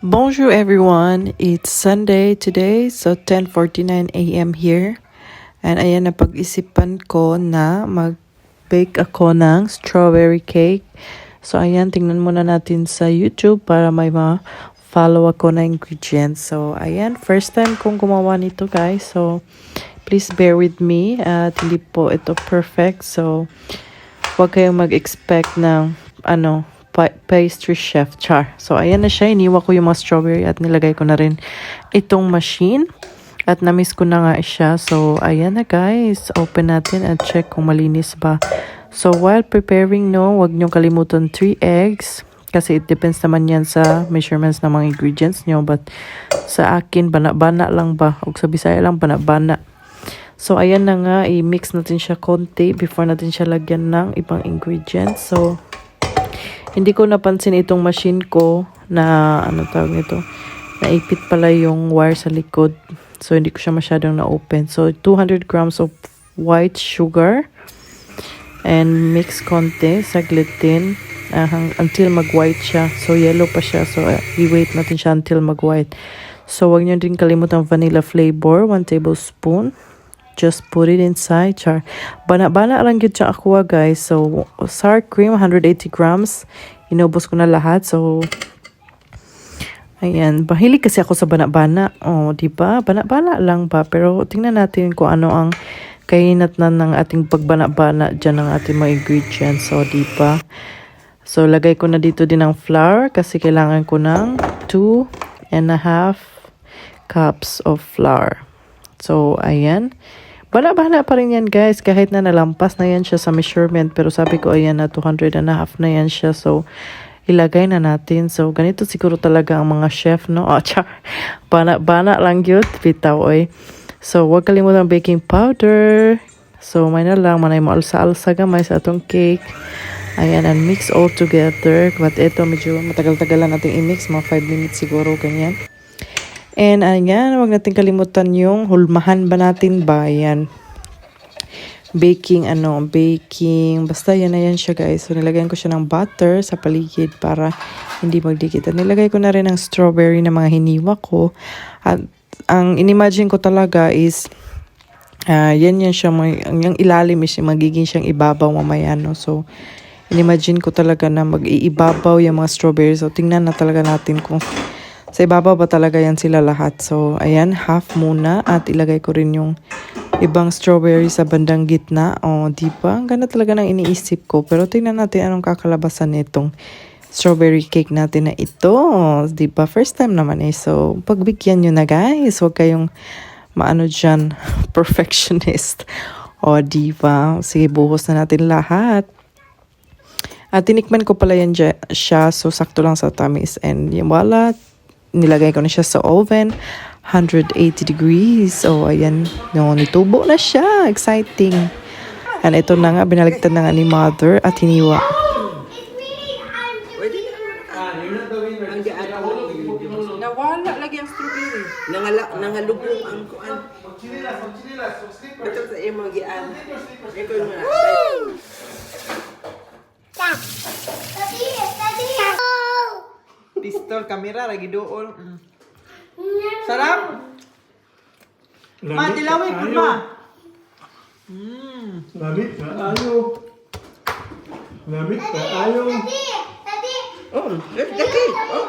Bonjour everyone. It's Sunday today, so 10:49 a.m. here. And ayan, napag-isipan ko na mag-bake ako ng strawberry cake. So ayan, tingnan muna natin sa YouTube para may ma-follow ako na ingredients. So ayan, first time kong gumawa nito guys. So please bear with me at hindi po ito perfect. So huwag kayong mag-expect ng pastry chef char. So ayan na siya, iniwa ko yung mga strawberry at nilagay ko na rin itong machine at na-miss ko na nga siya. So ayan na guys, open natin at check kung malinis ba. So while preparing, wag nyo kalimutan 3 eggs kasi it depends naman yan sa measurements ng mga ingredients nyo, but sa akin bana-bana lang ba, o sa Bisaya lang bana-bana. So ayan na nga, i-mix natin siya konti before natin siya lagyan ng ibang ingredients. So hindi ko napansin itong machine ko na naipit pala yung wire sa likod. So hindi ko siya masyadong na-open. So 200 grams of white sugar and mix konti, saglit din until mag-white siya. So yellow pa siya. So i-wait natin siya until mag-white. So wag niyo din kalimutan vanilla flavor, 1 tablespoon. Just put it inside char. Bana-bana lang yun siya aqua guys. So sour cream 180 grams. Inubos ko na lahat. So ayan, mahilig kasi ako sa bana-bana. Oh, di ba? Bana-bana lang ba? Pero tingnan natin kung ano ang kahinatnan ng ating pagbana-bana diyan ng ating mga ingredients. So di ba? So lagay ko na dito din ang flour kasi kailangan ko ng 2.5 cups of flour. So, ayan. Bana-bana pa rin yan, guys. Kahit na nalampas na yan siya sa measurement. Pero sabi ko, ayan na, 200.5 na yan siya. So, ilagay na natin. So, ganito siguro talaga ang mga chef, no? Oh, char. Bana-bana lang yun. Bitaw, oy. So, huwag kalimutan baking powder. So, may na lang. Manay mo alsa-alsa gamay sa atong cake. Ayan, and mix all together. But ito, medyo matagal-tagal lang natin i-mix. Mga 5 minutes siguro, ganyan. And ayan, huwag natin kalimutan yung hulmahan ba natin ba? Yan. Baking, basta yan na yan siya guys. So nilagyan ko siya ng butter sa paligid para hindi magdikit. At nilagay ko na rin ang strawberry na mga hiniwa ko. At ang inimagine ko talaga is, yan siya, yung ilalim is magiging siyang ibabaw mamaya, no? So, inimagine ko talaga na mag-iibabaw yung mga strawberry. So tingnan na talaga natin kung sa ibabaw ba talaga yan sila lahat. So, ayan, half muna. At ilagay ko rin yung ibang strawberry sa bandang gitna. O, diba? Ang ganda talaga ng iniisip ko. Pero tingnan natin anong kakalabasan nitong strawberry cake natin na ito. O, diba? First time naman eh. So, pagbigyan nyo na guys. Huwag kayong dyan, perfectionist. O, diba? Sige, buhos na natin lahat. At tinikman ko pala yan siya. So, sakto lang sa tamis. And yung wala, nilagay ko na siya sa oven, 180 degrees. So, ayan, nitubo na siya. Exciting. And ito na nga, binaligtad na nga ni mother at hiniwa. Nawala lagi ang strawberry. Nangalubong ang kuan. Ito sa iyo magian. Ito na. Pistol, kamera, lagi doon. Sarap! Ma, dilawin po ma! Lamig na ayaw. Lamig na ayaw. Oh, lagi! Oh!